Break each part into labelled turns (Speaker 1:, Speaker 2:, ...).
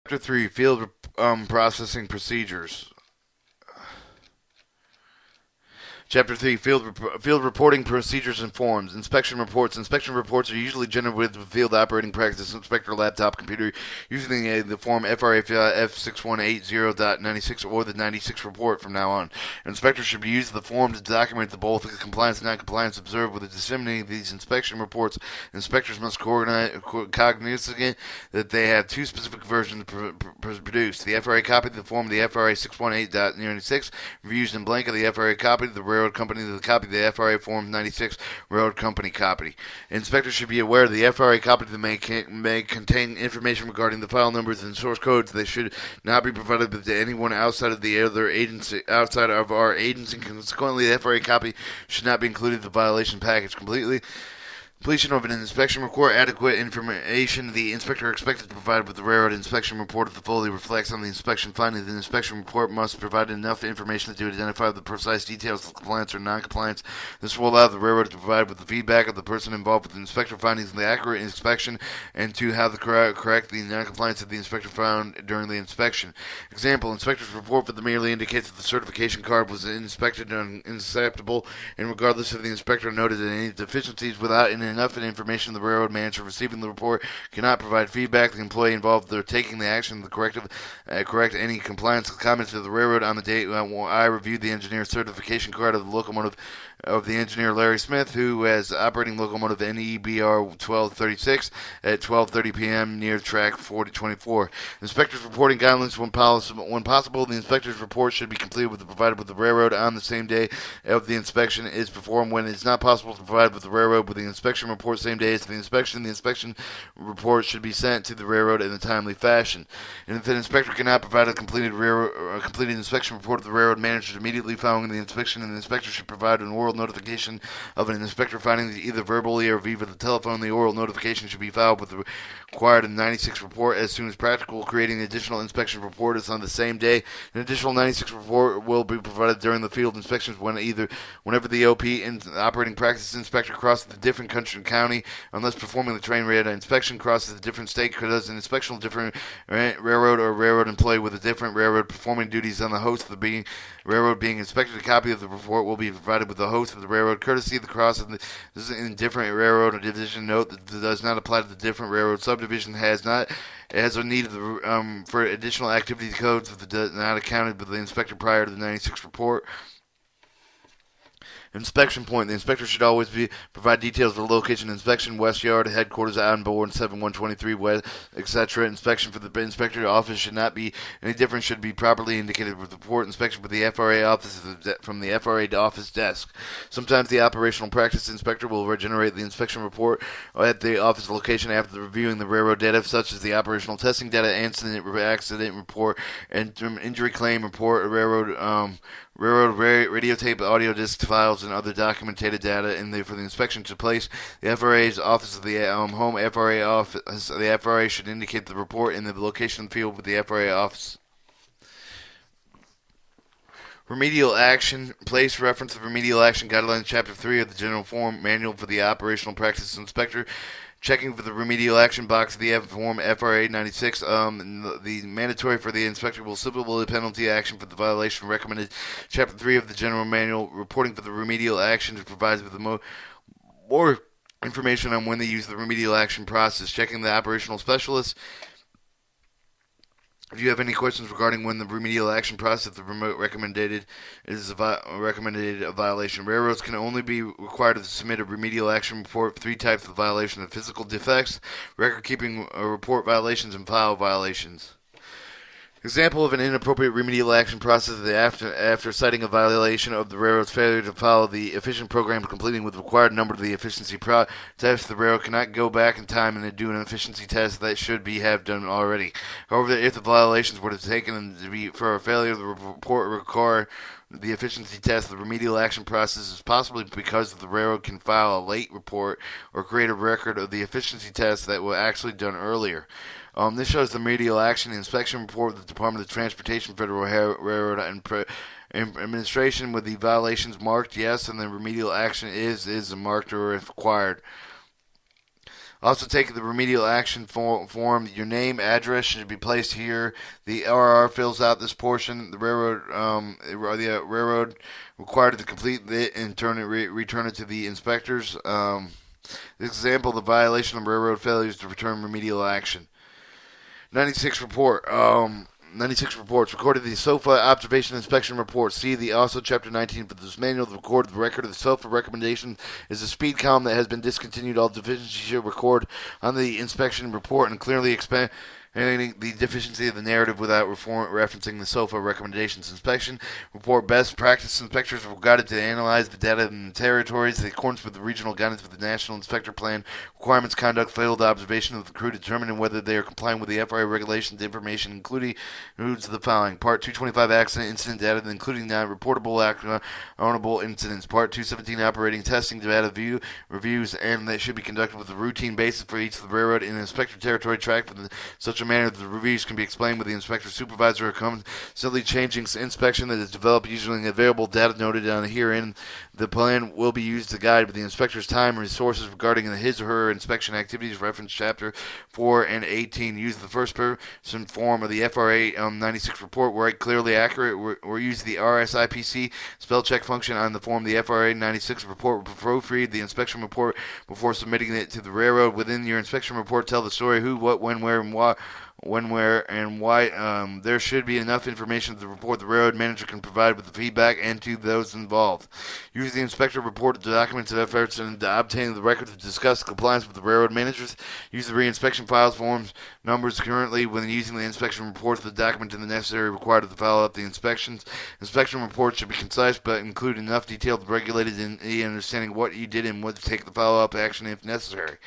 Speaker 1: Chapter 3 Field Processing Procedures. Chapter 3 Field Reporting Procedures and Forms. Inspection Reports. Inspection reports are usually generated with field operating practice inspector laptop computer using the form FRA F6180.96 or the 96 report from now on. An inspector should be using the form to document both the compliance and non-compliance observed with the disseminating these inspection reports. Inspectors must cognizant that they have two specific versions produced. The FRA copy of the form, the FRA 618.96, reviews in blank of the FRA copy, the railroad company, the copy of the FRA Form 96, railroad company copy. Inspectors should be aware the FRA copy may contain information regarding the file numbers and source codes. They should not be provided to anyone outside of the other agency, outside of our agency. Consequently, the FRA copy should not be included in the violation package completely. Completion of an inspection report. Adequate information the inspector expected to provide with the railroad inspection report if the fully reflects on the inspection findings. The inspection report must provide enough information to identify the precise details of compliance or non-compliance. This will allow the railroad to provide with the feedback of the person involved with the inspection findings and the accurate inspection, and to have the correct the non-compliance that the inspector found during the inspection. Example: inspector's report for the merely indicates that the certification card was inspected and unacceptable, and regardless if the inspector noted any deficiencies without enough information, the railroad manager receiving the report cannot provide feedback. The employee involved in taking the action to correct any compliance comments to the railroad on the date I reviewed the engineer's certification card of the locomotive of the engineer Larry Smith, who was operating locomotive NEBR 1236 at 12:30 p.m. near track 4024. Inspector's reporting guidelines: when possible, the inspector's report should be completed with provided with the railroad on the same day of the inspection is performed. When it's not possible to provide with the railroad with the inspection report same day as the inspection report should be sent to the railroad in a timely fashion. And if an inspector cannot provide a completed inspection report to the railroad manager immediately following the inspection, and the inspector should provide an oral notification of an inspector findings either verbally or via the telephone. The oral notification should be filed with the required 96 report as soon as practical. Creating an additional inspection report is on the same day. An additional 96 report will be provided during the field inspections whenever the OP and operating practice inspector crosses the different country and county, unless performing the train rate inspection, crosses a different state, does an inspection of different railroad or railroad employee with a different railroad performing duties on the host of the railroad being inspected. A copy of the report will be provided with the host of the railroad. Courtesy of the cross of this is in different railroad or division. Note that does not apply to the different railroad subdivision. Has a need of for additional activity codes that does not accounted by the inspector prior to the 96 report. Inspection point. The inspector should always provide details of the location, inspection, west yard, headquarters, on board, 7123 west, etc. Inspection for the inspector office should not be any different. Should be properly indicated with the report. Inspection for the FRA office from the FRA office desk. Sometimes the operational practice inspector will regenerate the inspection report at the office location after reviewing the railroad data, such as the operational testing data, accident report, and injury claim report, railroad radiotape, audio disc files, and other documented data for the inspection to place. The FRA's office of the home FRA office. The FRA should indicate the report in the location field with the FRA office. Remedial action. Place reference of remedial action guidelines, Chapter 3 of the General Form Manual for the Operational Practice Inspector. Checking for the remedial action box of the form FRA 96. The mandatory for the inspector will civil penalty action for the violation recommended. Chapter 3 of the General Manual. Reporting for the remedial action provides with the more information on when they use the remedial action process. Checking the operational specialist. If you have any questions regarding when the remedial action process, the remote recommended is recommended a violation. Railroads can only be required to submit a remedial action report for three types of violation: of physical defects, record keeping report violations, and file violations. Example of an inappropriate remedial action process is after citing a violation of the railroad's failure to follow the efficient program completing with the required number of the efficiency test. The railroad cannot go back in time and do an efficiency test that should have done already. However, if the violations were taken to be for a failure, the report require the efficiency test. The remedial action process is possibly because the railroad can file a late report or create a record of the efficiency test that was actually done earlier. This shows the remedial action inspection report of the Department of Transportation, Federal Railroad and Administration with the violations marked yes, and the remedial action is marked or if required. Also, take the remedial action form. Your name, address should be placed here. The RR fills out this portion. The railroad required to complete it and return it to the inspectors. Example: the violation of railroad failures to return remedial action. 96 report. 96 reports recorded the SOFA observation inspection report. See the also chapter 19 for this manual. The record of the SOFA recommendation is a speed column that has been discontinued. All deficiencies should record on the inspection report and clearly explain the deficiency of the narrative without referencing the SOFA recommendations. Inspection report: best practice inspectors were guided to analyze the data in the territories in accordance with the regional guidance for the National Inspector Plan. Requirements: conduct field observation of the crew, determining whether they are complying with the FRA regulations. Information includes the following: Part 225 accident incident data, including non-reportable ownable incidents. Part 217 operating testing data reviews, and they should be conducted with a routine basis for each of the railroad in an inspector territory track for such a manner that the reviews can be explained with the inspector supervisor or constantly changing inspection that is developed using available data noted on herein. The plan will be used to guide the inspector's time and resources regarding his or her inspection activities. Reference chapter 4 and 18. Use the first person form of the FRA 96 report. Write clearly accurate or use the RSIPC spell check function on the form. The FRA 96 report. Proofread the inspection report before submitting it to the railroad. Within your inspection report, tell the story: who, what, when, where, and why. Where, and why. There should be enough information to report the railroad manager can provide with the feedback and to those involved. Use the inspector report to document the efforts and to obtain the record to discuss compliance with the railroad managers. Use the re-inspection files forms numbers currently when using the inspection reports to document the necessary required to follow up the inspections. Inspection reports should be concise but include enough detail to regulate in the understanding what you did and what to take the follow-up action if necessary.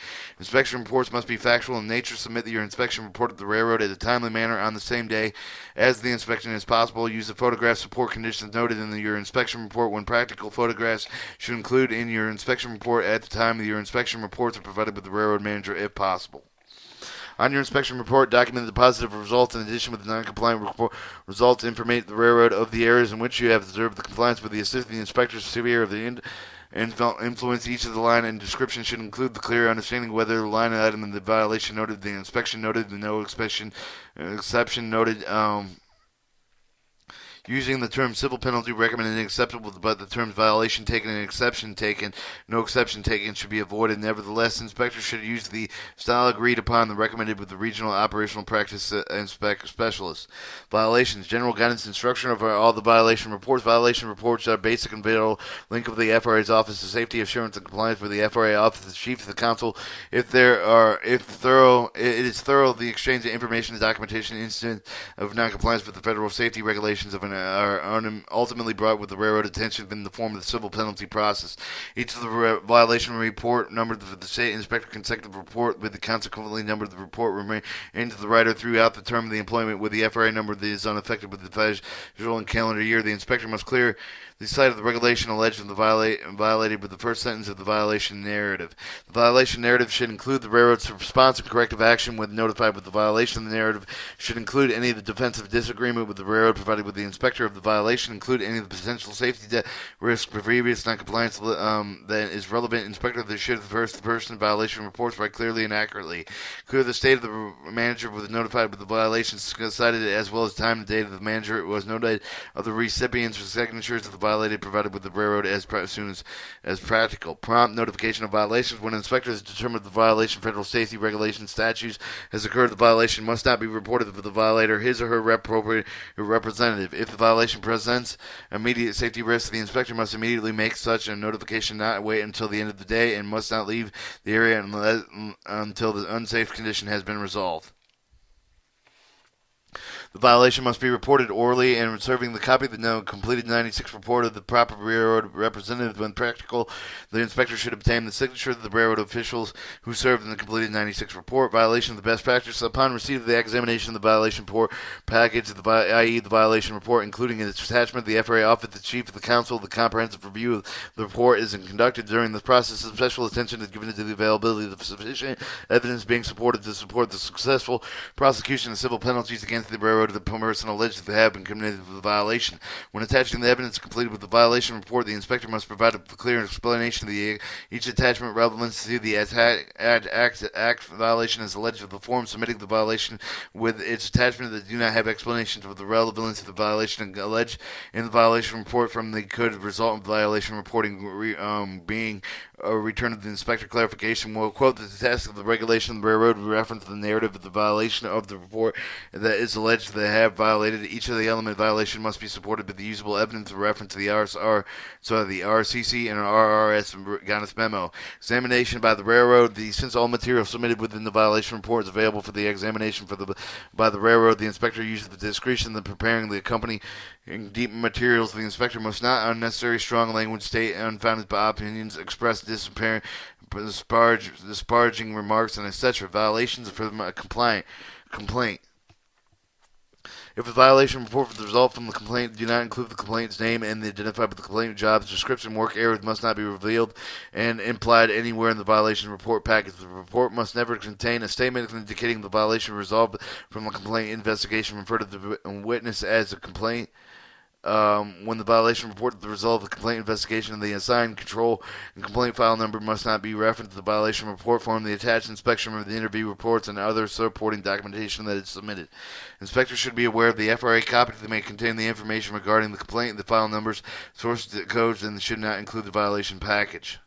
Speaker 1: Inspection reports must be factual in nature. Submit your inspection report to the railroad in a timely manner on the same day as the inspection is possible. Use the photograph support conditions noted in your inspection report when practical. Photographs should include in your inspection report at the time of your inspection reports are provided with the railroad manager if possible. On your inspection report, document the positive results in addition with the non-compliant results. Informate the railroad of the areas in which you have observed the compliance with the assisting inspectors severe of the influence. Each of the line and description should include the clear understanding whether the line item in the violation noted, the inspection noted, the no exception noted. Using the term civil penalty recommended and acceptable, but the terms violation taken and exception taken, no exception taken, should be avoided. Nevertheless, inspectors should use the style agreed upon the recommended with the regional operational practice specialists. Violations: general guidance instruction of all the violation reports. Violation reports are basic and vital link of the FRA's Office of Safety Assurance and Compliance with the FRA Office of the Chief of the Council. It is thorough the exchange of information and documentation incident of noncompliance with the federal safety regulations of are ultimately brought with the railroad attention in the form of the civil penalty process. Each of the violation report numbered for the state inspector consecutive report with the consequently numbered the report remain into the writer throughout the term of the employment with the FRA number that is unaffected with the visual and calendar year. The inspector must clear the site of the regulation alleged of the violated with the first sentence of the violation narrative. The violation narrative should include the railroad's response and corrective action when notified with the violation. The narrative should include any of the defensive disagreement with the railroad provided with the inspector of the violation, include any of the potential safety risk for previous noncompliance that is relevant. Inspector that should the person violation reports write clearly and accurately. Clear the state of the manager was notified with the violations cited as well as time and date of the manager. It was noted of the recipients for signatures of the violated provided with the railroad as soon as practical. Prompt notification of violations. When inspectors determine the violation federal safety regulations statutes has occurred, the violation must not be reported to the violator, his or her appropriate representative. If the violation presents immediate safety risk, the inspector must immediately make such a notification, not wait until the end of the day, and must not leave the area until the unsafe condition has been resolved. The violation must be reported orally, and serving the copy of the completed 96 report of the proper railroad representative when practical. The inspector should obtain the signature of the railroad officials who served in the completed 96 report. Violation of the best practice. Upon receipt of the examination of the violation report package, i.e. the violation report, including its attachment, the FRA Office of the Chief of the Council, the comprehensive review of the report is conducted. During the process, special attention is given to the availability of sufficient evidence being supported to support the successful prosecution of civil penalties against the railroad railroad to the person alleged to have been committed with the violation. When attaching the evidence completed with the violation report, the inspector must provide a clear explanation of each attachment relevant to the act violation as alleged of the form submitting the violation with its attachment that do not have explanations of the relevance of the violation alleged in the violation report from the could result in violation reporting being a return of the inspector clarification will quote the text of the regulation of the railroad reference the narrative of the violation of the report that is alleged to have violated. Each of the element violation must be supported by the usable evidence of reference to the the RCC and RRS guidance memo. Examination by the railroad. Since all material submitted within the violation report is available for the examination by the railroad, the inspector uses the discretion in preparing the accompanying deep materials. The inspector must not unnecessary strong language state unfounded opinions, express disparaging remarks, and etc. Violations for the complaint. If the violation report for the result from the complaint do not include the complaint's name and the identified with the complaint jobs description, work errors must not be revealed and implied anywhere in the violation report package. The report must never contain a statement indicating the violation resolved from the complaint investigation. Refer to the witness as a complaint. When the violation reported the result of the complaint investigation, the assigned control and complaint file number must not be referenced to the violation report form, the attached inspection of the interview reports, and other supporting documentation that is submitted. Inspectors should be aware of the FRA copy that may contain the information regarding the complaint, the file numbers, source codes, and should not include the violation package.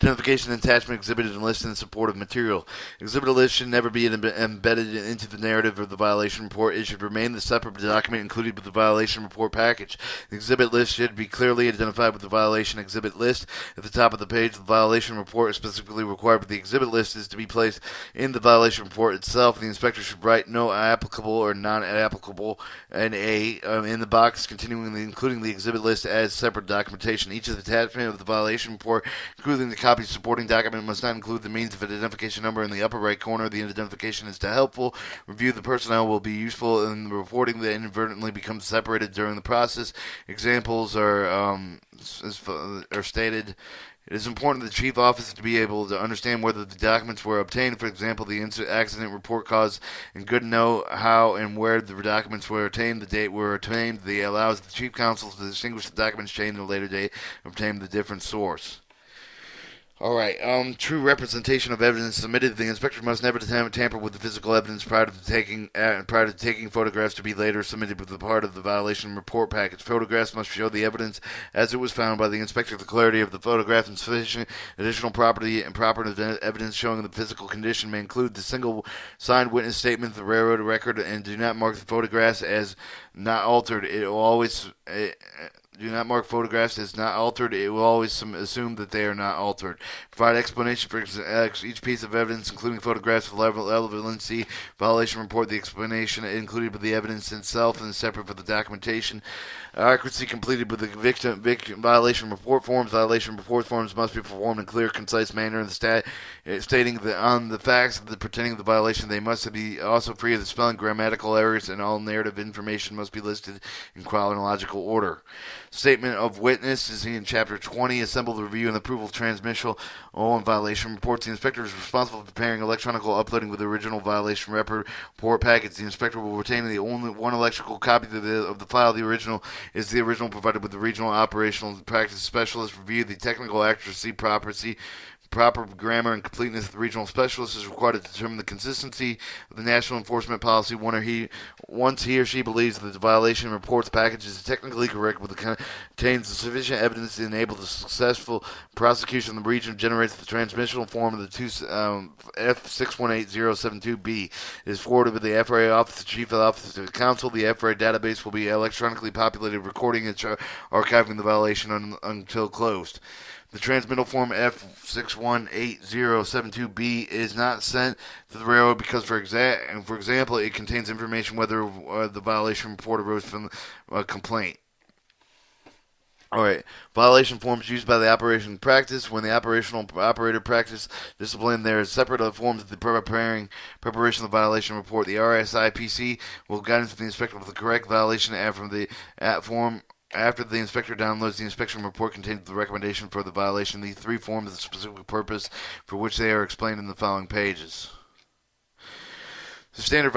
Speaker 1: Identification attachment exhibited and listed in support of material. Exhibit list should never be embedded into the narrative of the violation report. It should remain the separate document included with the violation report package. The exhibit list should be clearly identified with the violation exhibit list. At the top of the page, the violation report is specifically required, but the exhibit list is to be placed in the violation report itself. The inspector should write no applicable or non-applicable in the box including the exhibit list as separate documentation. Each of the attachment of the violation report, including the copy supporting document, must not include the means of identification number in the upper right corner. The identification is to helpful review the personnel will be useful in the reporting that inadvertently becomes separated during the process. Examples are stated. It is important to the chief officer to be able to understand whether the documents were obtained. For example, the accident report cause, and good to know how and where the documents were obtained, the date were obtained. They allows the chief counsel to distinguish the documents obtained at a later date and obtain the different source. All right. True representation of evidence submitted. The inspector must never tamper with the physical evidence prior to taking photographs to be later submitted with the part of the violation report package. Photographs must show the evidence as it was found by the inspector. The clarity of the photograph and sufficient additional property and proper evidence showing the physical condition may include the single signed witness statement, the railroad record, and do not mark the photographs as not altered. It will always. Do not mark photographs as not altered. It will always assume that they are not altered. Provide explanation for each piece of evidence, including photographs of relevancy. Violation report. The explanation included with the evidence itself and separate for the documentation. Accuracy completed with the violation report forms. Violation report forms must be performed in clear, concise manner. In the stating that on the facts of the pertaining to the violation, they must be also free of the spelling, grammatical errors, and all narrative information must be listed in chronological order. Statement of witness is in Chapter 20. Assemble the review and approval transmission on violation reports. The inspector is responsible for preparing electronic uploading with the original violation report package. The inspector will retain the only one electrical copy of the file. The original is the original provided with the regional operational practice specialist. Review the technical accuracy, proper grammar and completeness of the regional specialist is required to determine the consistency of the national enforcement policy. Once he or she believes that the violation reports package is technically correct, contains sufficient evidence to enable the successful prosecution of the region, generates the transmissional form of the F618072B. It is forwarded with the FRA office, the chief of the office to the council. The FRA database will be electronically populated, recording and archiving the violation until closed. The transmittal form F618072B is not sent to the railroad because, for example, it contains information whether the violation report arose from a complaint. All right. Violation forms used by the operation practice. When the operational operator practice discipline, there is separate forms of the preparation of the violation report. The RSIPC will guidance the inspector with the correct violation form. After the inspector downloads the inspection report containing the recommendation for the violation, these three forms the specific purpose for which they are explained in the following pages. The standard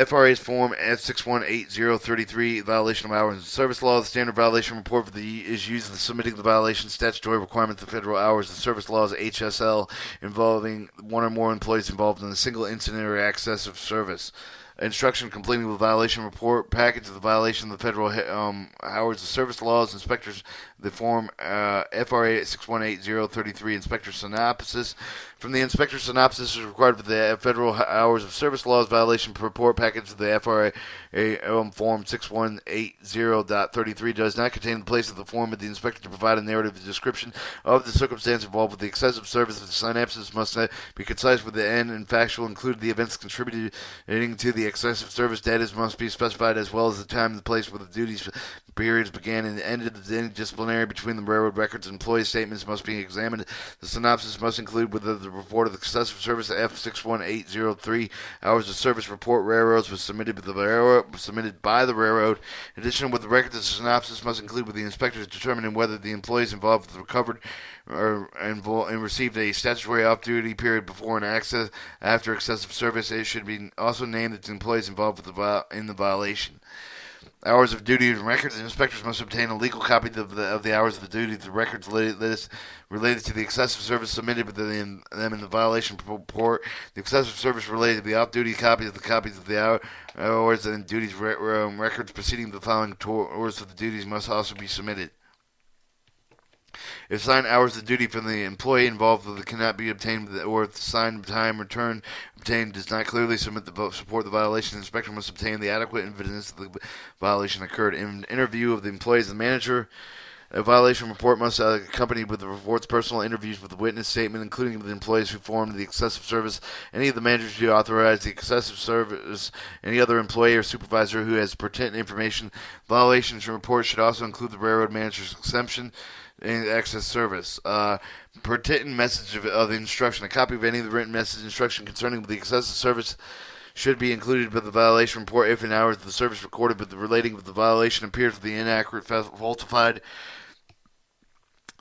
Speaker 1: FRA's Form F618033, violation of hours and service law. The standard violation report is used in submitting the violation statutory requirement to federal hours and service laws (HSL) involving one or more employees involved in a single incident or access of service. Instruction completing the violation report package of the violation of the federal hours of service laws. Inspectors, the Form FRA 618033 Inspector Synopsis. From the Inspector Synopsis is required for the federal hours of service laws violation report package of the FRA Form 6180.33 does not contain the place of the form of the inspector to provide a narrative description of the circumstance involved with the excessive service. The synopsis must be concise with the end and factual, include the events contributing to the excessive service. Data must be specified as well as the time and the place where the duties periods began and ended. Any disciplinary between the railroad records and employee statements must be examined. The synopsis must include with the report of the excessive service F61803 hours of service report railroads was submitted by the railroad. In addition, with the record, the synopsis must include with the inspectors determining whether the employees involved with recovered and received a statutory off-duty period before and after excessive service. It should be also named that the employees involved with in the violation. Hours of duty and records. The inspectors must obtain a legal copy of the hours of the duty. The records related to the excessive service submitted with them in the violation report. The excessive service related to the off-duty copies of the hours and duties records preceding the following tours of the duties must also be submitted. If signed hours of duty from the employee involved that cannot be obtained, or if the signed time return obtained does not clearly support the violation, the inspector must obtain the adequate evidence that the violation occurred. In an interview of the employees and the manager, a violation report must accompany with the report's personal interviews with the witness statement, including the employees who formed the excessive service, any of the managers who authorized the excessive service, any other employee or supervisor who has pertinent information. Violations report should also include the railroad manager's exemption in excess service. Pertinent message of the instruction. A copy of any of the written message instruction concerning the excessive service should be included with the violation report if in hours of the service recorded but the relating of the violation appears to be inaccurate, falsified.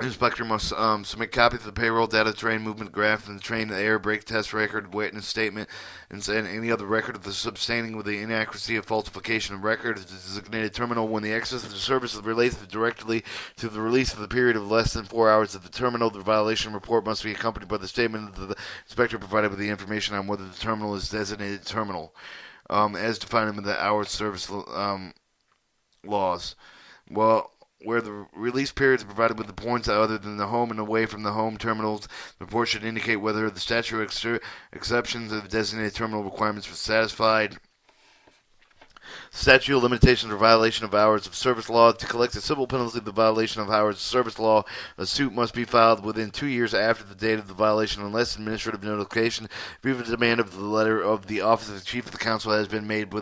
Speaker 1: The inspector must submit copies of the payroll data, train movement graph, and the train air brake test record, witness statement, and any other record of the substanding with the inaccuracy of falsification of record. The designated terminal when the excess of the service is related directly to the release of the period of less than 4 hours at the terminal. The violation report must be accompanied by the statement of the inspector provided with the information on whether the terminal is designated terminal, as defined in the hours service laws. Where the release periods are provided with the points other than the home and away from the home terminals, the report should indicate whether the statutory exceptions of the designated terminal requirements were satisfied. Statute of limitations for violation of hours of service law. To collect a civil penalty of the violation of hours of service law, a suit must be filed within 2 years after the date of the violation unless administrative notification, if even a demand of the letter of the office of the chief of the council has been made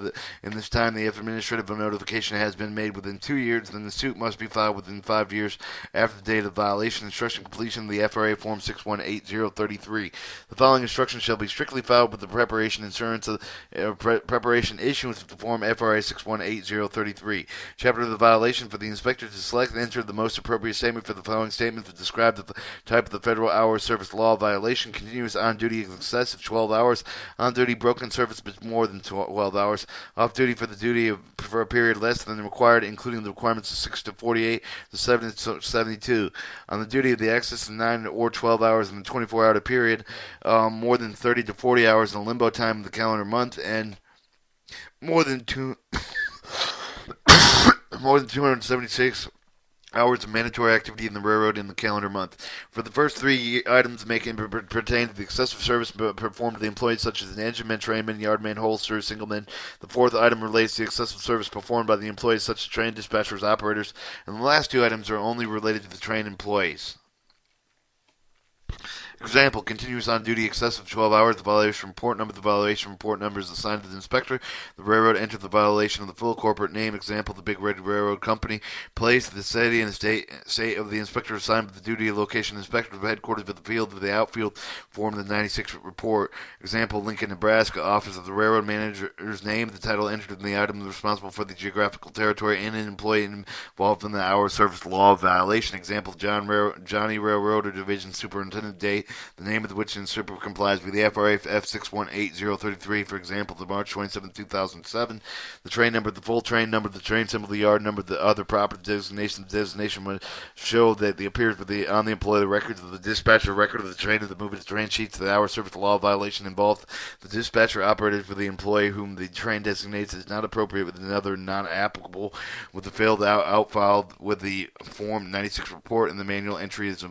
Speaker 1: in this time. If administrative notification has been made within 2 years, then the suit must be filed within 5 years after the date of the violation. Instruction completion of the FRA Form 618033. The following instructions shall be strictly filed with the preparation issuance of the Form FRA 618033. Chapter of the violation for the inspector to select and enter the most appropriate statement for the following statement to describe the type of the federal hour service law violation. Continuous on duty excessive 12 hours. On duty broken service but more than 12 hours. Off duty for the duty for a period less than the required, including the requirements of 6 to 48 to 7 to 72. On the duty of the excess of 9 or 12 hours in the 24-hour period, more than 30 to 40 hours in the limbo time of the calendar month, and more than 276 hours of mandatory activity in the railroad in the calendar month. For the first 3 items making pertain to the excessive service performed to the employees, such as an engineman, trainman, yardman, holster, singleman. The fourth item relates to the excessive service performed by the employees, such as train dispatchers, operators, and the last 2 items are only related to the train employees. Example, continuous on duty excessive 12 hours. The violation report number. The violation report number is assigned to the inspector. The railroad entered the violation of the full corporate name. Example, the Big Red Railroad Company. Place, the city and the state of the inspector assigned to the duty location. Inspector of the headquarters of the field of the outfield form the 96 report. Example, Lincoln, Nebraska. Office of the railroad manager's name. The title entered in the item responsible for the geographical territory and an employee involved in the hour service law violation. Example, Johnny Railroader Division Superintendent. Date the name of which instrument complies with the FRA F618033, for example, the March 27, 2007. The train number, the full train number, the train symbol, the yard number, the other proper designation. The designation must show that the appears with the on the employee the records of the dispatcher, record of the train, of the movement of the train sheets, the hour service, the law violation involved. The dispatcher operated for the employee whom the train designates is not appropriate with another non-applicable with the failed out filed with the Form 96 report and the manual entry is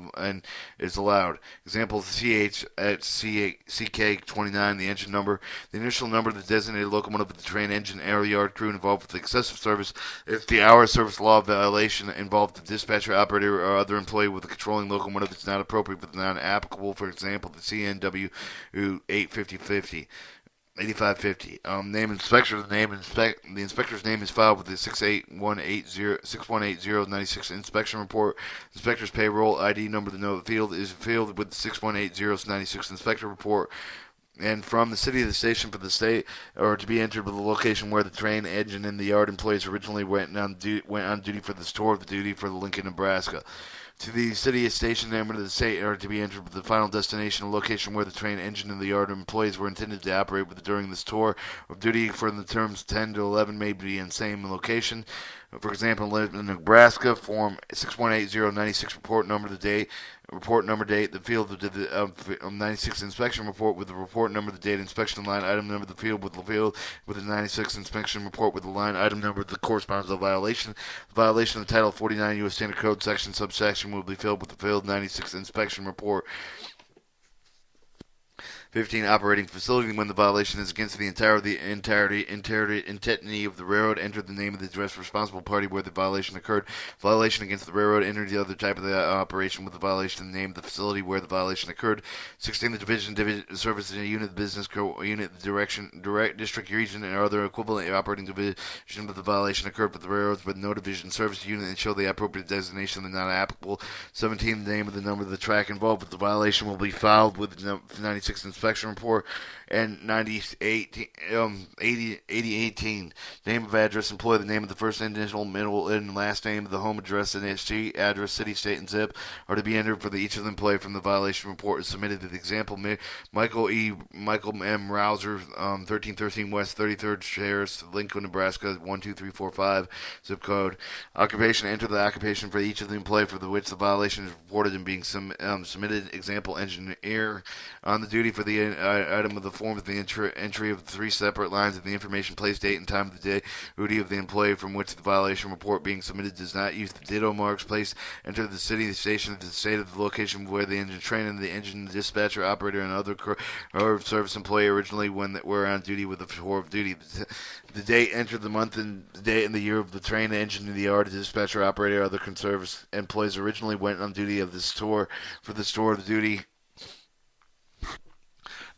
Speaker 1: allowed. Examples: CH at CK29, the engine number, the initial number of the designated locomotive of the train engine, air yard crew involved with excessive service. If the hour service law violation involved the dispatcher, operator, or other employee with the controlling locomotive, it's not appropriate but non-applicable. For example, the CNW 85050. 8550. Name inspector. The inspector's name is filed with the 618096 inspection report. Inspector's payroll ID number. The note field is filled with the 618096 inspector report. And from the city of the station for the state, or to be entered with the location where the train engine and the yard employees originally went on duty for the store of the duty for the Lincoln, Nebraska. To the city of station name of the state, or to be entered with the final destination or location where the train engine and the yard employees were intended to operate with during this tour of duty for the terms 10 to 11 may be in same location. For example, in Nebraska, Form 618096 report number date, the field of 96 inspection report with the report number, the date inspection line item number, the field with the 96 inspection report with the line item number that corresponds to the violation. The violation of Title 49 U.S. Standard Code section subsection will be filled with the field 96 inspection report. 15. Operating facility. When the violation is against the entirety of the railroad, enter the name of the address responsible party where the violation occurred. Violation against the railroad, enter the other type of the operation with the violation, the name of the facility where the violation occurred. 16. The division service in a unit, business unit, district, region, and other equivalent operating division of the violation occurred with the railroads, but no division service unit and show the appropriate designation and not applicable. 17. The name of the number of the track involved with the violation will be filed with the 96 inspection report. And 8018, name of address, employee, the name of the first initial, middle, and last name of the home address, and street address, city, state, and zip are to be entered for each of the employee from the violation report is submitted to the example. Michael M. Rouser, 1313 West 33rd Terrace, Lincoln, Nebraska 12345, zip code. Occupation, enter the occupation for each of the employee for which the violation is reported and being submitted. Example, engineer on the duty for the item of the form of the entry of the three separate lines of the information, place, date, and time of the day, duty of the employee from which the violation report being submitted does not use the ditto marks, place, enter the city, the station, the state of the location where the engine train and the engine, the dispatcher, operator, and other service employee originally when they were on duty with the tour of duty. The date, enter the month and the day and the year of the train, the engine, and the yard, the dispatcher, operator, other service employees originally went on duty of this tour for the store of the duty.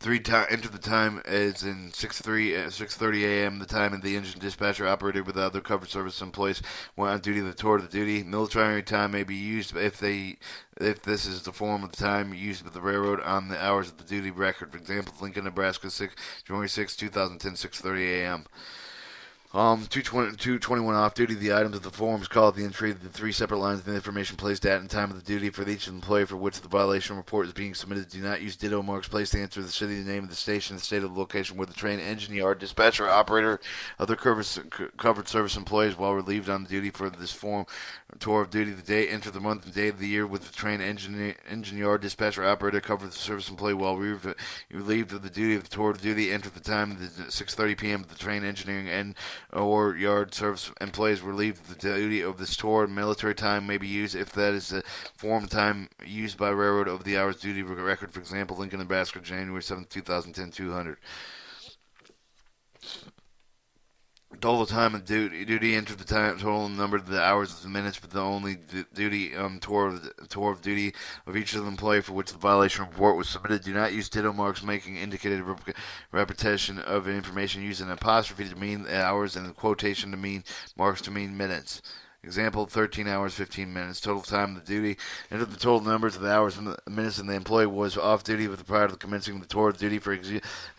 Speaker 1: Enter the time as in 6:30 a.m. The time and the engine dispatcher operated with the other covered service employees went on duty the tour of the duty. Military time may be used if this is the form of the time used with the railroad on the hours of the duty record. For example, Lincoln, Nebraska, January 6, 2010, 6:30 a.m. 221 off duty. The items of the form is called the entry of the three separate lines of the information placed at and time of the duty for each employee for which the violation report is being submitted. Do not use ditto marks. Place the answer of the city, the name of the station, the state of the location where the train, engine, yard, dispatcher, operator, other covered service employees while relieved on duty for this form tour of duty. The date, enter the month and day of the year with the train, engine, yard, dispatcher, operator, covered service employee while relieved of the duty of the tour of duty. Enter the time of the 6:30 p.m. of the train, engineering, and or yard service employees relieved of the duty of this tour. Military time may be used if that is the form time used by railroad of the hours duty record. For example, Lincoln, Nebraska, January 7, 2010, 200. Total time of duty. Enter the time total number of the hours of the minutes for the only duty tour of duty of each of the employee for which the violation report was submitted. Do not use ditto marks making indicated repetition of information. Use an apostrophe to mean hours and a quotation to mean marks to mean minutes. Example, 13 hours, 15 minutes. Total time of the duty. Enter the total numbers of the hours and the minutes and the employee was off duty with prior to commencing the tour of duty for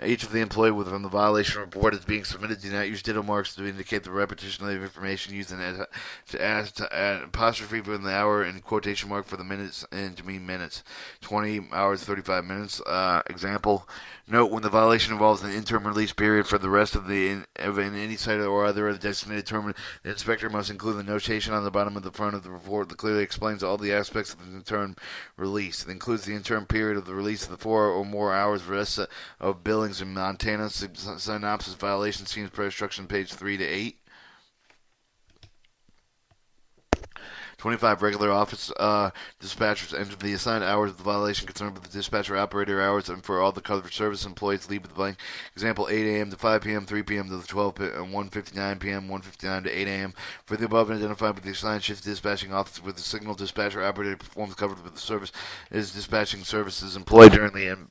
Speaker 1: each of the employee within the violation report is being submitted. Do not use ditto marks to indicate the repetition of the information used to add apostrophe for the hour and quotation mark for the minutes and to mean minutes. 20 hours, 35 minutes. Example. Note, when the violation involves an interim release period for the rest of any site or other of the designated term, the inspector must include the notation on the bottom of the front of the report that clearly explains all the aspects of the interim release. It includes the interim period of the release of the 4 or more hours rest of billings in Montana. Synopsis violation schemes per instruction page 3 to 8. 25 regular office dispatchers enter the assigned hours of the violation concerned with the dispatcher operator hours and for all the covered service employees leave with the blank. Example, 8 a.m. to 5 p.m., 3 p.m. to 12 p.m., 1:59 p.m., 1:59 to 8 a.m. For the above identified with the assigned shift dispatching officer with the signal dispatcher operator performs covered with the service is dispatching services employed during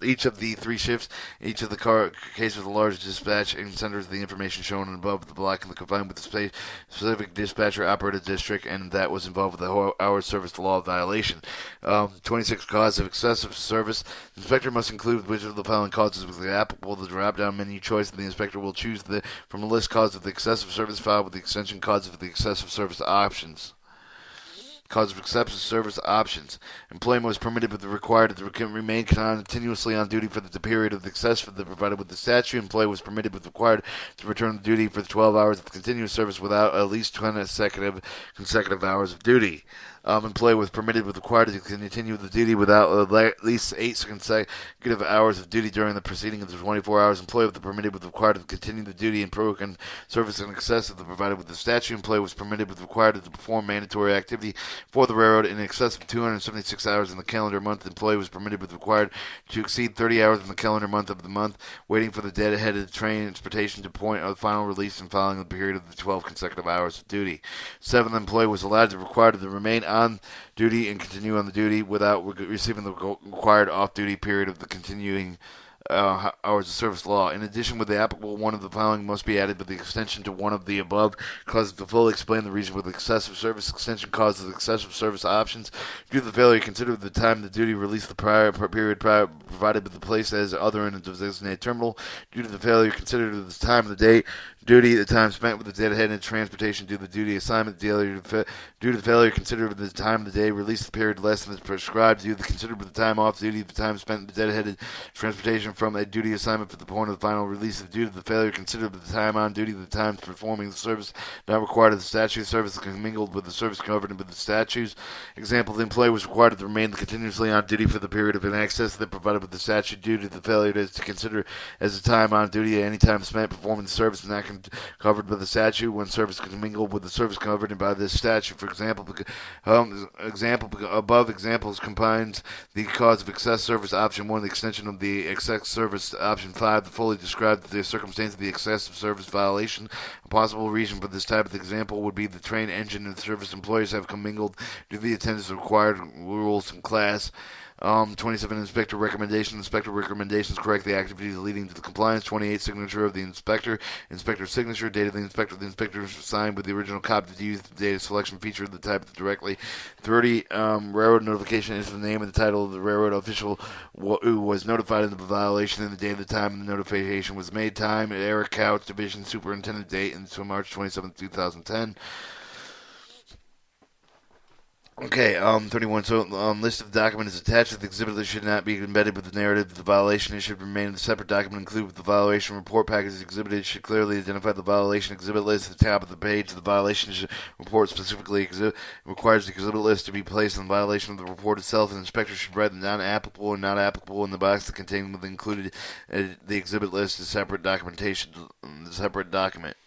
Speaker 1: each of the 3 shifts, each of the case with the large dispatch and centers the information shown above the block and confined with the specific dispatcher operated district, and that was involved with the hour service law violation. 26 cause of excessive service. The inspector must include which of the following causes with the applicable. The drop-down menu choice, the inspector will choose from a list cause of the excessive service filed with the extension cause of the excessive service options. Cause of excessive service options. Employee was permitted but required to remain continuously on duty for the period of the excessive provided with the statute. Employee was permitted but required to return to duty for the 12 hours of continuous service without at least 20 consecutive hours of duty. Employee was permitted but required to continue the duty without at least 8 consecutive hours of duty during the preceding of the 24 hours. Employee was permitted but required to continue the duty and program service in excess of the provided with the statute. Employee was permitted but required to perform mandatory activity for the railroad in excess of 276 hours in the calendar month. Employee was permitted but required to exceed 30 hours in the calendar month of the month, waiting for the dead-headed train transportation to point of final release and following the period of the 12 consecutive hours of duty. 7th, employee was allowed to required to remain on duty and continue on the duty without receiving the required off-duty period of the continuing hours of service law. In addition, with the applicable, one of the following must be added with the extension to one of the above clauses to fully explain the reason for the excessive service. Extension causes excessive service options. Due to the failure, consider the time of the duty release the period provided with the place as other in a designated terminal. Due to the failure, consider the time of the date duty, the time spent with the dead-headed transportation due to the duty assignment. Due to the failure, consider the time of the day release the period less than is prescribed. Due to the consider the time off duty, the time spent with the dead-headed transportation from a duty assignment for the point of the final release. Due to the failure, consider the time on duty, the time performing the service not required of the statute. Service commingled with the service covered with the statutes. Example: the employee was required to remain continuously on duty for the period of inaccess that provided with the statute. Due to the failure, is to consider as the time on duty any time spent performing the service not covered by the statute when service commingled with the service covered by this statute. For example, above examples combines the cause of excess service option 1, the extension of the excess service option 5, to fully describe the circumstance of the excessive service violation. A possible reason for this type of example would be the train engine and service employees have commingled due to the attendance of required rules in class. 27, inspector recommendations. Inspector recommendations correct the activities leading to the compliance. 28, signature of the inspector. Inspector's signature. Date of the inspector. The inspector is signed with the original copy to use the data selection feature of the type directly. 30, railroad notification is the name and the title of the railroad official who was notified of the violation and the date of the time the notification was made. Time, Eric Couch, Division Superintendent, date until March 27, 2010. Okay, 31. So, list of documents is attached to the exhibit that should not be embedded with the narrative of the violation. It should remain in a separate document included with the violation report package exhibited. It should clearly identify the violation exhibit list at the top of the page. The violation report specifically requires the exhibit list to be placed in the violation of the report itself. An inspector should write the non-applicable and not applicable in the box that contain the included the exhibit list as separate documentation, separate document.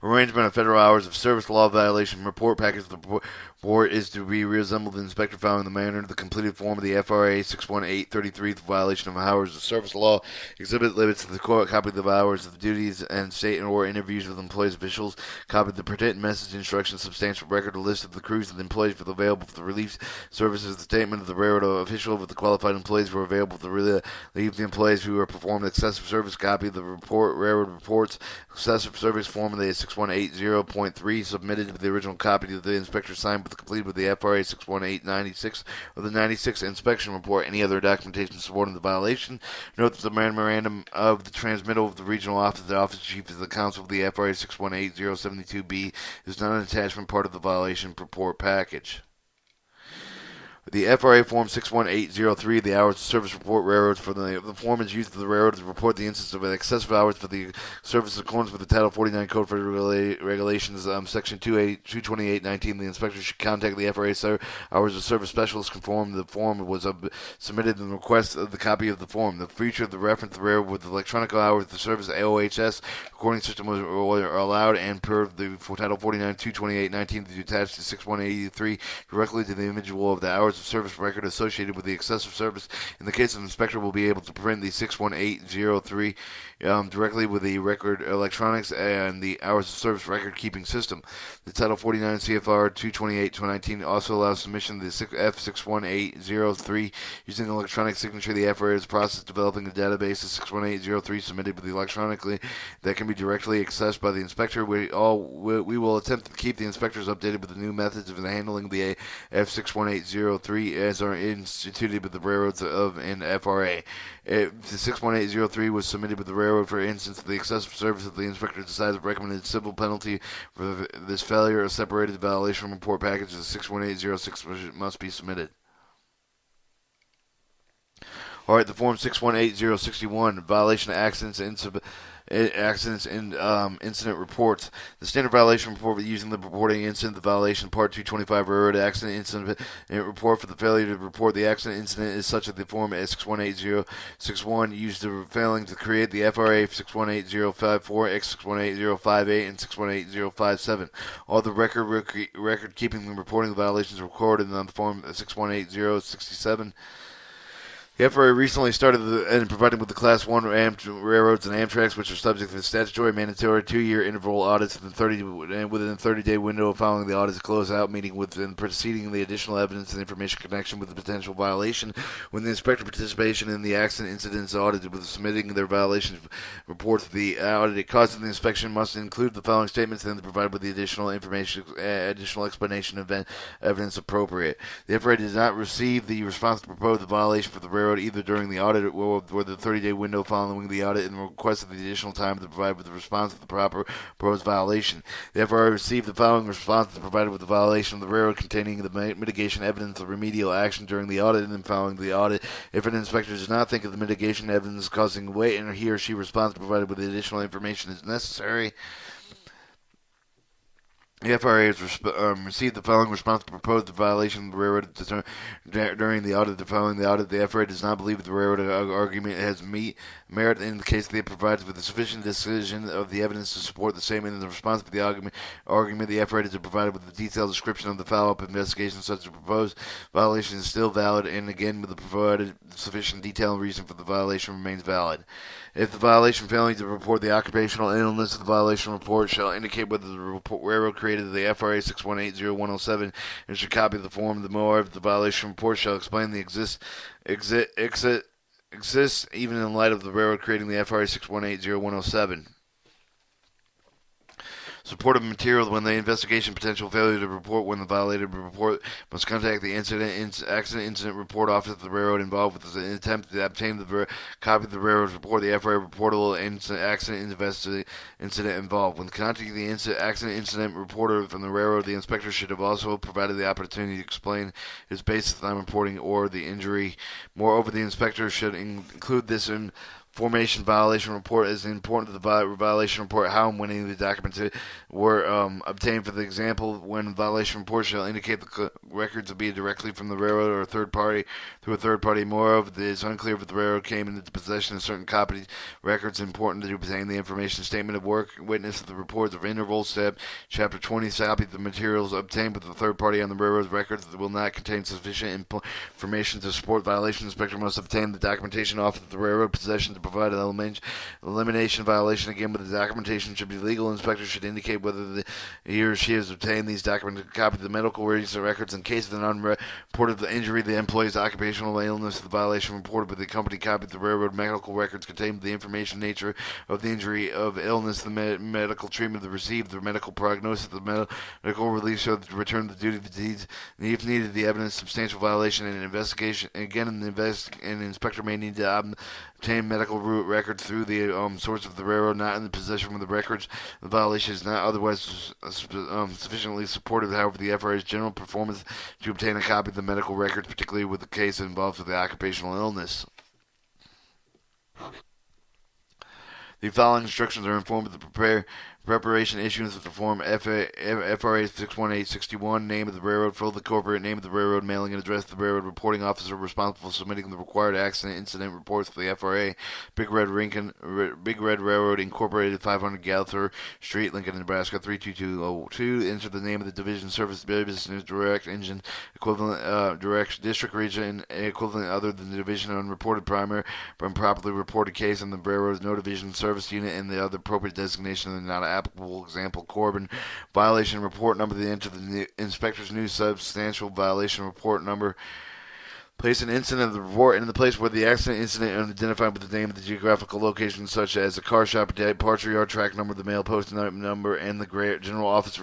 Speaker 1: Arrangement of federal hours of service law violation report package. The report is to be reassembled in the inspector following the manner of the completed form of the FRA 61833, the violation of hours of service law. Exhibit limits to the court. Copy of the hours of duties and state or interviews with employees officials. Copy of the pertinent message instructions, substantial record, a list of the crews and the employees for the available for the relief services, the statement of the railroad official with the qualified employees who are available to relieve the employees who are performing excessive service. Copy of the report, railroad reports, excessive service form of the 6180.3 submitted with the original copy that the inspector signed with completed with the FRA 61896 of the 96 inspection report. Any other documentation supporting the violation. Note that the memorandum of the transmittal of the regional office, the office chief of the counsel of the FRA 618072B is not an attachment part of the violation report package. The FRA Form 61803, the hours of service report railroads for the form is used to the railroad to report the instance of excessive hours for the service in accordance with the Title 49 Code for Regulations, Section 22819. The inspector should contact the FRA hours of service specialist conform. The form was submitted in request of the copy of the form. The feature of the reference to the railroad with the electronic hours of the service AOHS recording system was allowed and per the Title 49 22819 to attach to 6183 directly to the individual of the hours of service record associated with the excessive service. In the case of the inspector, will be able to print the 61803 directly with the record electronics and the hours of service record keeping system. The Title 49 CFR 228-219 also allows submission of the F61803 using electronic signature. The FRA is process developing a database of 61803 submitted with the electronically that can be directly accessed by the inspector. We will attempt to keep the inspectors updated with the new methods of handling the F61803 as are instituted with the railroads of an FRA. The 61803 was submitted with the railroad for instance of the excessive service of the inspector decides a recommended civil penalty for this failure. A separated violation report package of 61806 must be submitted. All right, the Form 618061, violation of accidents and incident reports. The standard violation report using the reporting incident, the violation Part 225 railroad accident incident report for the failure to report the accident incident is such that the form 618061 used to failing to create the FRA 618054, X618058, and 618057. All the record keeping and reporting the violations recorded on the form 618067. The FRA recently started providing with the Class 1 railroads and Amtrak's, which are subject to the statutory mandatory 2-year interval audits within a 30-day window following the audit's closeout, meeting and preceding the additional evidence and information connection with the potential violation. When the inspector participation in the accident incidents audited with submitting their violation reports, the audited cause of the inspection must include the following statements and provide with the additional information, additional explanation of evidence appropriate. The FRA did not receive the response to propose the violation for the railroad either during the audit or the 30-day window following the audit and requested the additional time to provide with the response to the proposed violation. The FRA received the following response to provided with the violation of the railroad containing the mitigation evidence of remedial action during the audit and following the audit. If an inspector does not think of the mitigation evidence causing weight and he or she responds provided with the additional information is necessary, the FRA has received the following response to propose the violation of the railroad during the audit. Following the audit, the FRA does not believe the railroad argument has merit in the case that it provides with a sufficient decision of the evidence to support the statement. In the response to the argument, the FRA is provided with a detailed description of the follow-up investigation such as the proposed violation is still valid, and again with the provided sufficient detail and reason for the violation remains valid. If the violation failing to report the occupational illness, the violation report shall indicate whether the railroad created the FRA 6180-107 and should copy the form. The more of the violation report shall explain the exists even in light of the railroad creating the FRA 6180-107. Supportive material when the investigation potential failure to report when the violated report must contact the accident incident report office of the railroad involved with the attempt to obtain the copy of the railroad's report. The FRA reportable accident incident involved. When contacting the accident incident reporter from the railroad, the inspector should have also provided the opportunity to explain his basis on reporting or the injury. Moreover, the inspector should include this in formation violation report is important to the violation report how and when any of the documents were obtained. For the example, when violation report shall indicate the records will be directly from the railroad or a third party through a third party. Moreover, it is unclear if the railroad came into possession of certain copies records important to obtain the information statement of work witness of the reports of interval step chapter 20 copy the materials obtained with the third party on the railroad's records that will not contain sufficient information to support violation. The inspector must obtain the documentation off of the railroad possession to provide an elimination violation. Again, but the documentation should be legal. The inspector should indicate whether he or she has obtained these documents, copy of the medical records In case of an unreported injury, the employee's occupational illness, the violation reported by the company copy of the railroad medical records contain the information nature of the injury, of illness, the medical treatment the received, the medical prognosis, the medical release showed the return of the duty of the deeds, and if needed, the evidence, substantial violation, and an investigation. And again, an inspector may need to obtain medical records through the source of the railroad, not in the possession of the records. The violation is not otherwise sufficiently supported, however, the FRA's general performance to obtain a copy of the medical records, particularly with the case involved with the occupational illness. The following instructions are informed of the preparation issuance of the form FRA 61861, name of the railroad, fill the corporate name of the railroad, mailing and address of the railroad, reporting officer responsible for submitting the required accident incident reports for the FRA, Big Red Railroad Incorporated, 500 Gauther Street, Lincoln, Nebraska 32202. Enter the name of the division, service, business, direct, engine, equivalent, direct, district, region, equivalent other than the division, unreported primary, but improperly reported case on the railroad's no division, service unit, and the other appropriate designation of the not applicable. Example, Corbin. Violation report number. The enter the inspector's new substantial violation report number. Place an incident of the report in the place where the accident incident identified with the name of the geographical location, such as a car shop, departure yard, track number, the mail post number, and the general office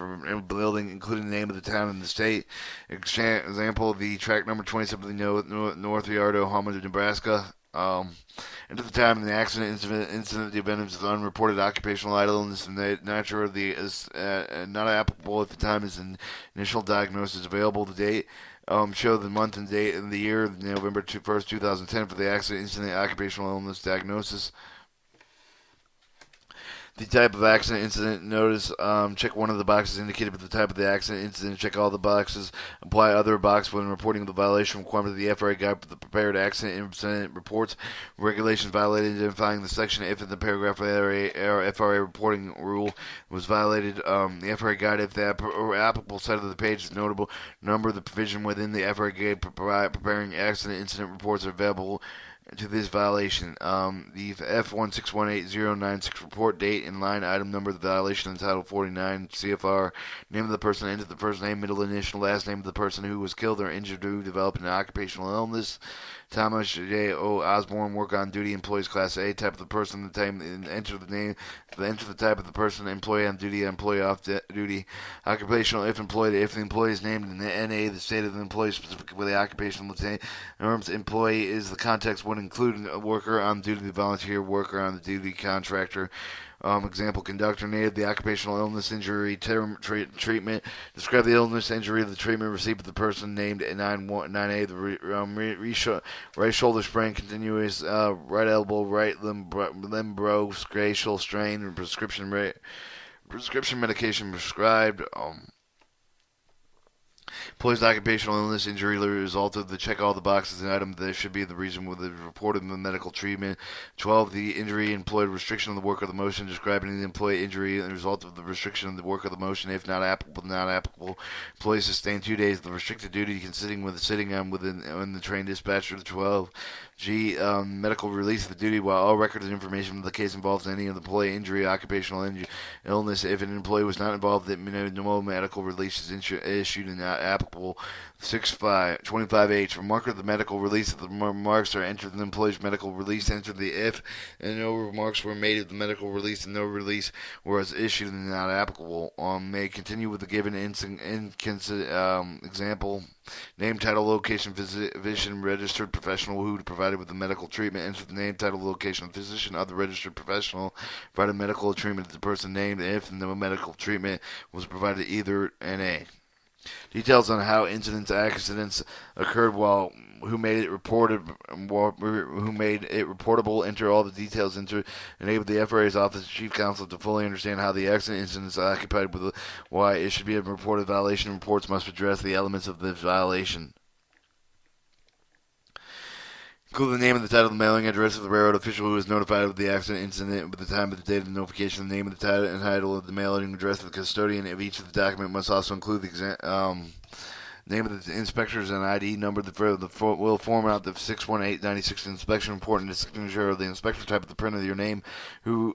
Speaker 1: building, including the name of the town and the state. Example, the track number 27 North Yard, Omaha, Nebraska. Into the time of the accident, incident, the event is unreported occupational idleness, and the nature of the is not applicable at the time is an initial diagnosis available. The date show the month and date and the year, November 1st, 2010, for the accident, incident, occupational illness diagnosis. The type of accident incident notice, check one of the boxes indicated with the type of the accident incident, check all the boxes, apply other box when reporting the violation requirement of the FRA guide for the prepared accident incident reports, regulations violated, identifying the section if in the paragraph of the FRA reporting rule was violated, the FRA guide if the applicable side of the page is notable, number the provision within the FRA guide preparing accident incident reports are available to this violation. The F1618096 report date and line item number of the violation in Title 49 CFR. Name of the person, enter the first name, middle initial, last name of the person who was killed or injured due to developing an occupational illness. Thomas J. O. Osborne, work on duty, employees class A. Type of the person, the time, enter the name, enter the type of the person, employee on duty, employee off duty. Occupational, if employed, if the employee is named in the NA, the state of the employee, specifically with the occupational norms. Employee is the context would include a worker on duty, the volunteer worker on the duty, contractor. Example, conductor, native, the occupational illness, injury, treatment. Describe the illness, injury, the treatment received with the person named 9A, the right shoulder sprain, continuous, right elbow, right limb brachial strain, prescription medication prescribed. Employee's occupational illness, injury, result of the check all the boxes and item that should be the reason with the report of the medical treatment. 12. The injury employed restriction of the work of the motion, describing the employee injury and the result of the restriction of the work of the motion, if not applicable, not applicable. Employee sustained 2 days of the restricted duty consisting with sitting on within the train dispatcher. 12. G. Medical release of the duty while all records and information of the case involves any of the employee injury, occupational illness. If an employee was not involved, no medical release is issued and not applicable. 25H. Remark of the medical release of the remarks are entered in the employee's medical release. Enter the if and no remarks were made of the medical release and no release was issued and not applicable. May continue with the given example. Name, title, location, physician, registered professional who provided with the medical treatment. Enter the name, title, location, physician, other registered professional provided medical treatment to the person named if no medical treatment was provided either NA. Details on how accidents occurred while who made it reportable. Enter all the details. Enable the FRA's office of chief counsel to fully understand how the accident incident is occupied with why it should be a reported violation. Reports must address the elements of the violation. Include the name and the title of the mailing address of the railroad official who was notified of the accident incident with the time of the date of the notification. The name of the title of the mailing address of the custodian of each of the document must also include the name of the inspectors and ID number. Will form out the 61896 inspection report and the signature of the inspector, type of the print of your name, who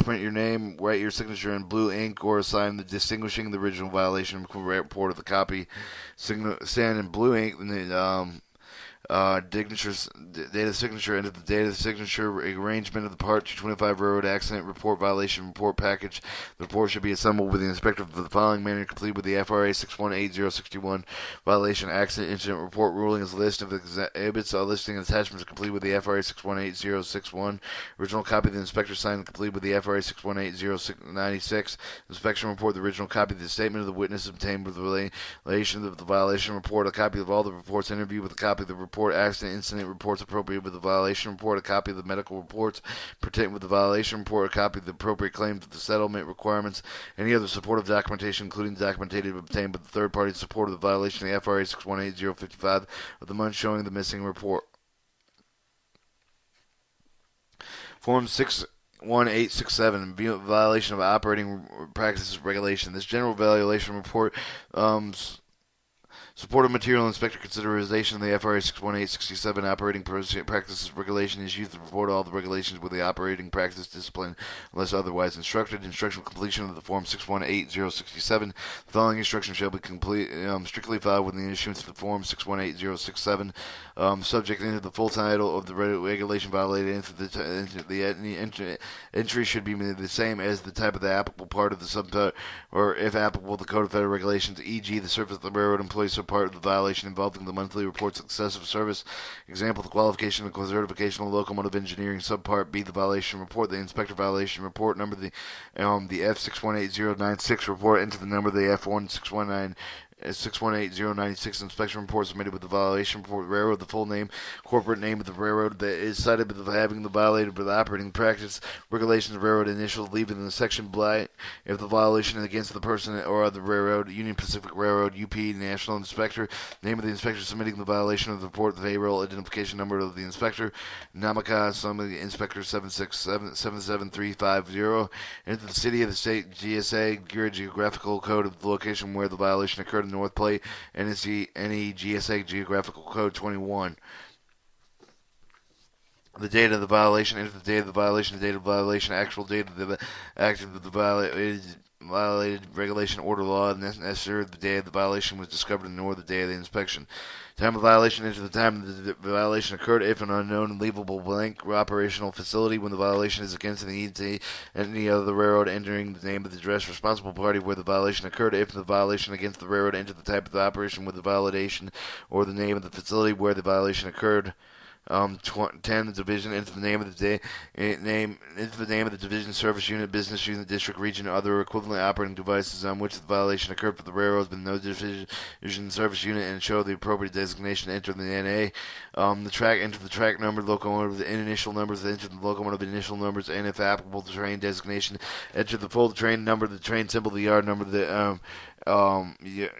Speaker 1: print your name, write your signature in blue ink, or sign the distinguishing the original violation report of the copy. Stand in blue ink. Date of signature, enter the date of the signature, arrangement of the Part 225 Railroad Accident Report Violation Report Package. The report should be assembled with the inspector of the following manner, complete with the FRA 618061 Violation Accident Incident Report ruling as a list of exhibits, listing and attachments complete with the FRA 618061. Original copy of the inspector signed complete with the FRA 618096. Inspection report, the original copy of the statement of the witness obtained with relation of the violation report, a copy of all the reports interviewed with a copy of the report, accident incident reports appropriate with the violation report, a copy of the medical reports pertaining with the violation report, a copy of the appropriate claims of the settlement requirements, any other supportive documentation, including documentation obtained by the third party in support of the violation of the FRA 618055 of the month showing the missing report. Form 61867, violation of operating practices regulation. This general violation report supportive material inspector consideration of the FRA 61867 operating practices regulation is used to report all the regulations with the operating practice discipline unless otherwise instructed. Instructional completion of the Form 618067. The following instruction shall be strictly filed with the issuance of the Form 618067. Subject into the full title of the regulation violated. The entry should be the same as the type of the applicable part of the subpart, or if applicable, the Code of Federal Regulations, e.g., the surface of the railroad employees part of the violation involving the monthly reports of excessive service. Example, the qualification and certification of locomotive engineering. Subpart B, the violation report, the inspector violation report number, the F618096 report, enter the number, the F1619 618096 inspection report submitted with the violation report. Railroad, the full name, corporate name of the railroad that is cited with having the violated with the operating practice, regulations of railroad initials, leaving in the section blank if the violation is against the person or other railroad, Union Pacific Railroad, UP, National Inspector, name of the inspector submitting the violation of the report, the payroll identification number of the inspector, Namaka, summary inspector 77350, enter the city of the state, GSA, geographical code of the location where the violation occurred in North Plate, NE GSA geographical code 21. The date of the violation, enter the date of the violation, the date of the violation, actual date of the act of the violated regulation, order, law, necessary. The day of the violation was discovered or the day of the inspection. Time of violation, enter the time the violation occurred if an unknown and leavable blank operational facility when the violation is against any other railroad, entering the name of the address responsible party where the violation occurred. If the violation against the railroad, enter the type of the operation with the validation or the name of the facility where the violation occurred. 10, the division, enter the name of the day, enter the name of the division, service unit, business unit, district, region, or other equivalent operating devices on which the violation occurred for the railroads, but no division, service unit, and show the appropriate designation. Enter the NA. The track, enter the track number, locomotive, the initial numbers, enter the locomotive initial numbers, and if applicable, the train designation. Enter the full train number, the train symbol, the yard number, the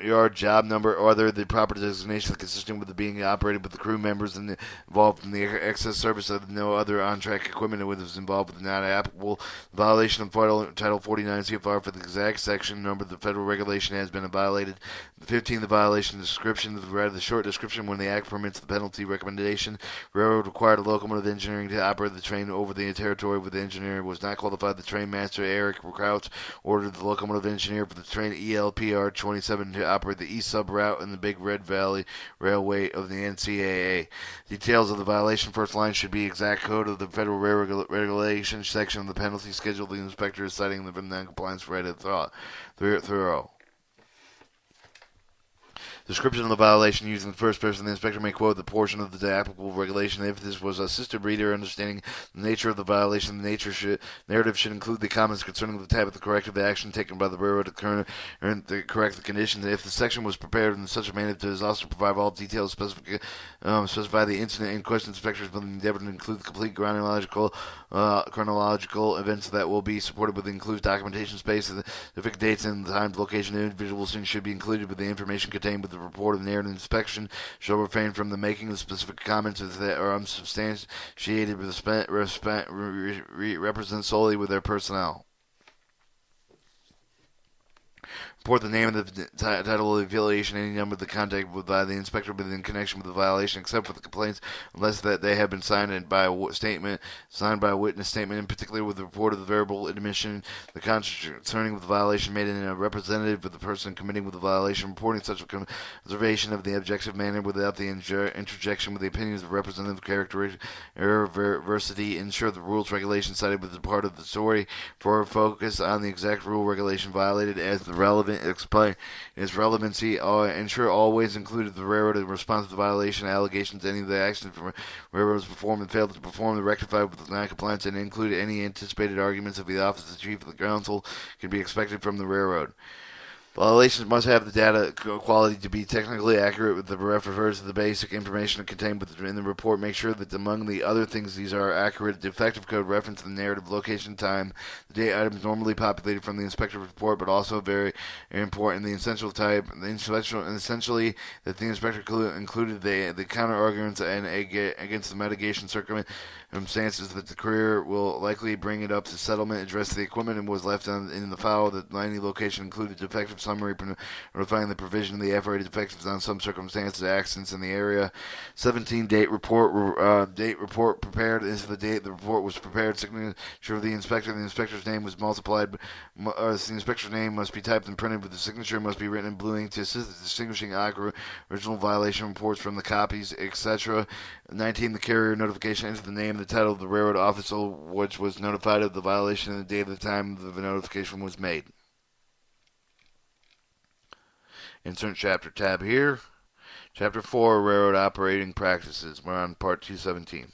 Speaker 1: yard job number, or other the proper designation consistent with the being operated with the crew members and involved in the excess service of no other on-track equipment was involved with the not applicable violation of Title 49 CFR for the exact section number the federal regulation has been violated. 15, the violation description, the short description when the act permits the penalty recommendation. Railroad required a locomotive engineering to operate the train over the territory where the engineer was not qualified. The train master, Eric Crouch, ordered the locomotive engineer for the train ELPR 27 to operate the east sub route in the Big Red Valley Railway of the NCAA. Details of the violation first line should be exact code of the Federal Railroad Regulation section of the penalty schedule. The inspector is citing the non-compliance right at thorough. Description of the violation using the first person. The inspector may quote the portion of the applicable regulation. If this was assisted reader understanding the nature of the violation, the narrative should include the comments concerning the type of the corrective action taken by the railroad to correct the condition. If the section was prepared in such a manner to also provide all details specify the incident in question, inspectors will endeavor to include the complete chronological events that will be supported with includes documentation space, specific dates and the time, location, and individuals should be included with the information contained with the report of narrative inspection. Shall refrain from the making of specific comments that are unsubstantiated represent solely with their personnel. Report the name of the title of the violation, any number of the contact by the inspector within connection with the violation, except for the complaints, unless that they have been signed by a statement, signed by a witness statement, in particular with the report of the verbal admission, the concerning with the violation made in a representative of the person committing with the violation, reporting such a conservation of the objective manner without the interjection with the opinions of representative character or diversity, ensure the rules regulations cited with the part of the story for focus on the exact rule regulation violated as the relevant explain its relevancy, ensure always included the railroad in response to the violation allegations, any of the actions from railroads performed and failed to perform, the rectified with non-compliance, and include any anticipated arguments of the office of the chief of the council can be expected from the railroad. Violations must have the data quality to be technically accurate with the refers to the basic information contained in the report. Make sure that among the other things these are accurate. The effective code reference the narrative, location, time, the date items normally populated from the inspector report, but also very important, the essential type, essentially that the inspector included the counter arguments and against the mitigation circumstances that the career will likely bring it up to settlement, address the equipment and was left in the file. The any location included defective summary notifying the provision of the FRA defectives on some circumstances, accidents in the area. 17 date report prepared is the date the report was prepared. Signature of the inspector. The inspector's name was multiplied. The inspector's name must be typed and printed, but the signature must be written in blue ink to assist in distinguishing original violation reports from the copies, etc. 19. The carrier notification enters the name, the title of the railroad official which was notified of the violation and the date of the time the notification was made. Insert chapter tab here. Chapter 4, Railroad Operating Practices. We're on part 217.